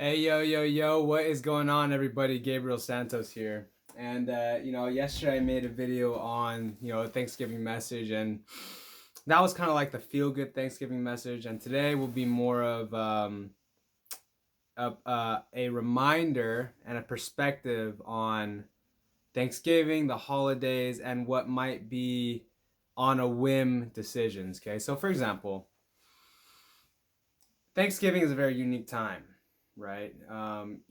Hey, yo, what is going on, everybody? Gabriel Santos here. And, yesterday I made a video on, a Thanksgiving message, and that was kind of like the feel good Thanksgiving message. And today will be more of a reminder and a perspective on Thanksgiving, the holidays, and what might be on a whim decisions. Okay, so for example, Thanksgiving is a very unique time, right?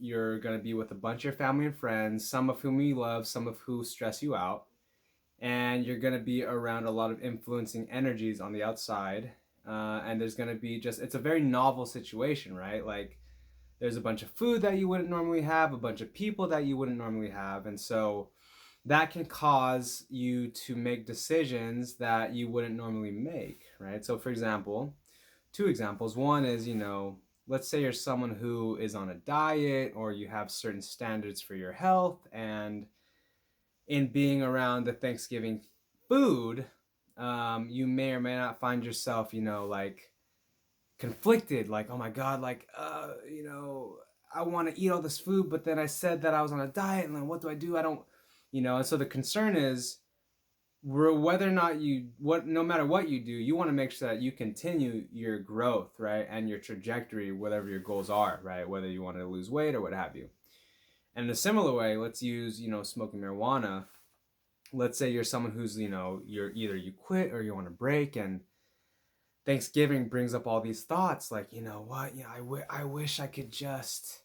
You're going to be with a bunch of your family and friends, some of whom you love, some of who stress you out. And you're going to be around a lot of influencing energies on the outside. And there's going to be it's a very novel situation, right? Like, there's a bunch of food that you wouldn't normally have, a bunch of people that you wouldn't normally have. And so that can cause you to make decisions that you wouldn't normally make, right? So, for example, two examples. One is, let's say you're someone who is on a diet or you have certain standards for your health, and in being around the Thanksgiving food, you may or may not find yourself, like conflicted, like, oh my God, like, I want to eat all this food, but then I said that I was on a diet, and then what do I do? I don't, and so the concern is, whether or not no matter what you do, you want to make sure that you continue your growth, right, and your trajectory, whatever your goals are, right, whether you want to lose weight or what have you. And in a similar way, let's use smoking marijuana. Let's say you're someone who's you're either you quit or you want to break, and Thanksgiving brings up all these thoughts like, what, I wish I could just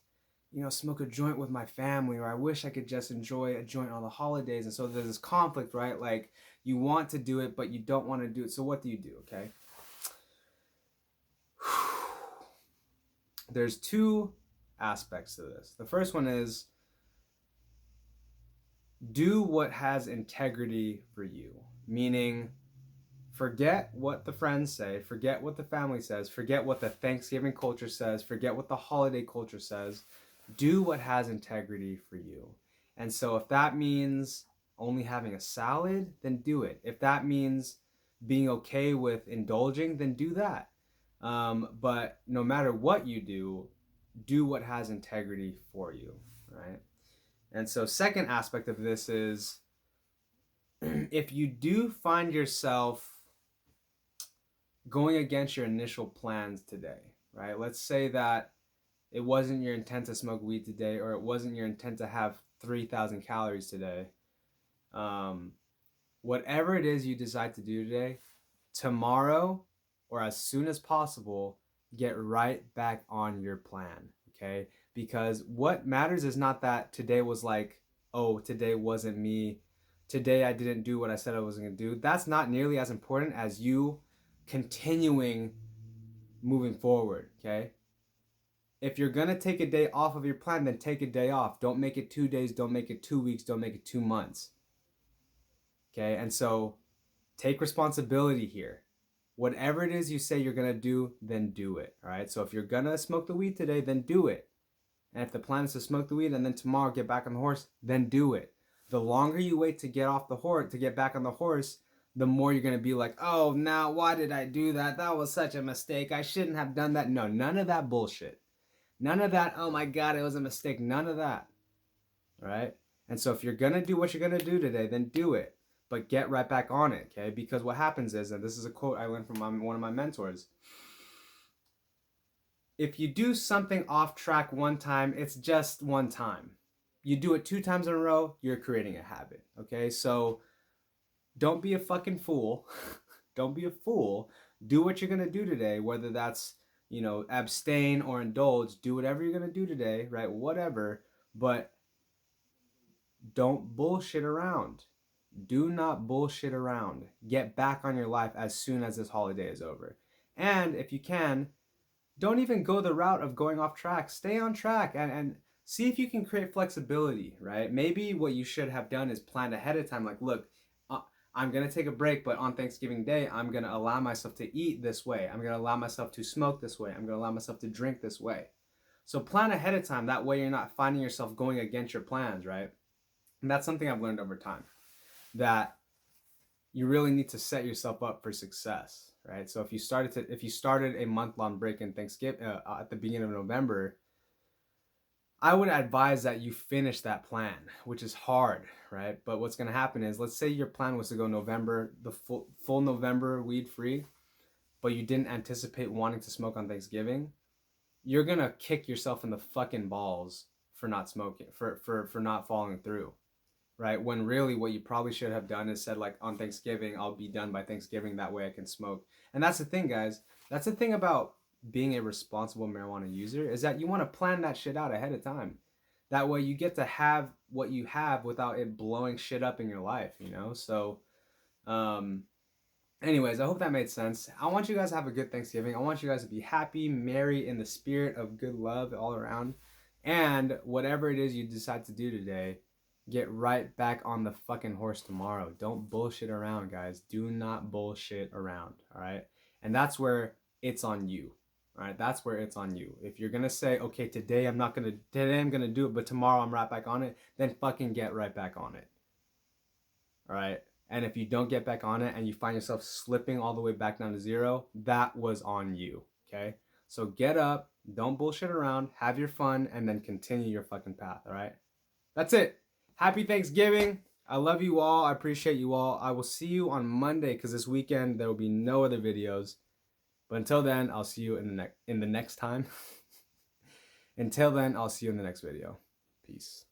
smoke a joint with my family, or I wish I could just enjoy a joint on the holidays. And so there's this conflict, right? Like, you want to do it, but you don't want to do it. So what do you do? Okay. There's two aspects to this. The first one is, do what has integrity for you, meaning forget what the friends say, forget what the family says, forget what the Thanksgiving culture says, forget what the holiday culture says. Do what has integrity for you. And so if that means only having a salad, then do it. If that means being okay with indulging, then do that. But no matter what you do what has integrity for you, right? And so second aspect of this is, if you do find yourself going against your initial plans today, right? Let's say that it wasn't your intent to smoke weed today, or it wasn't your intent to have 3,000 calories today. Whatever it is you decide to do today, tomorrow or as soon as possible, get right back on your plan, okay? Because what matters is not that today was like, oh, today wasn't me. Today I didn't do what I said I was going to do. That's not nearly as important as you continuing moving forward, okay? If you're going to take a day off of your plan, then take a day off. Don't make it 2 days, don't make it 2 weeks, don't make it 2 months. Okay? And so take responsibility here. Whatever it is you say you're going to do, then do it. All right? So if you're going to smoke the weed today, then do it. And if the plan is to smoke the weed and then tomorrow get back on the horse, then do it. The longer you wait to get off the horse, to get back on the horse, the more you're going to be like, oh, now why did I do that? That was such a mistake. I shouldn't have done that. No, none of that bullshit. None of that, oh my God, it was a mistake. None of that. All right? And so if you're going to do what you're going to do today, then do it. But get right back on it, okay? Because what happens is, and this is a quote I learned from one of my mentors, if you do something off track one time, it's just one time. You do it 2 times in a row, you're creating a habit, okay? So don't be a fucking fool. Don't be a fool. Do what you're going to do today, whether that's abstain or indulge. Do whatever you're going to do today, right? Whatever. But don't bullshit around. Do not bullshit around. Get back on your life as soon as this holiday is over. And if you can, don't even go the route of going off track. Stay on track and see if you can create flexibility, right? Maybe what you should have done is planned ahead of time. Like, look, I'm going to take a break, but on Thanksgiving Day, I'm going to allow myself to eat this way. I'm going to allow myself to smoke this way. I'm going to allow myself to drink this way. So plan ahead of time. That way you're not finding yourself going against your plans, right? And that's something I've learned over time, that you really need to set yourself up for success, right? So if you started a month-long break in Thanksgiving at the beginning of November, I would advise that you finish that plan, which is hard, right? But what's going to happen is, let's say your plan was to go November, the full November weed free, but you didn't anticipate wanting to smoke on Thanksgiving. You're going to kick yourself in the fucking balls for not smoking, for not following through, right? When really what you probably should have done is said, like, on Thanksgiving, I'll be done by Thanksgiving. That way I can smoke. And that's the thing, guys. That's the thing about being a responsible marijuana user, is that you want to plan that shit out ahead of time. That way you get to have what you have without it blowing shit up in your life, you know? So, um, anyways, I hope that made sense. I want you guys to have a good Thanksgiving. I want you guys to be happy, merry, in the spirit of good love all around. And whatever it is you decide to do today, get right back on the fucking horse tomorrow. Don't bullshit around, guys. Do not bullshit around, all right? And that's where it's on you. All right, that's where it's on you. If you're gonna say, okay, today I'm gonna do it, but tomorrow I'm right back on it, then fucking get right back on it. All right. And if you don't get back on it and you find yourself slipping all the way back down to zero, that was on you. Okay. So get up, don't bullshit around, have your fun, and then continue your fucking path. All right. That's it. Happy Thanksgiving. I love you all. I appreciate you all. I will see you on Monday, because this weekend there will be no other videos. But until then, I'll see you in the next time. Until then, I'll see you in the next video. Peace.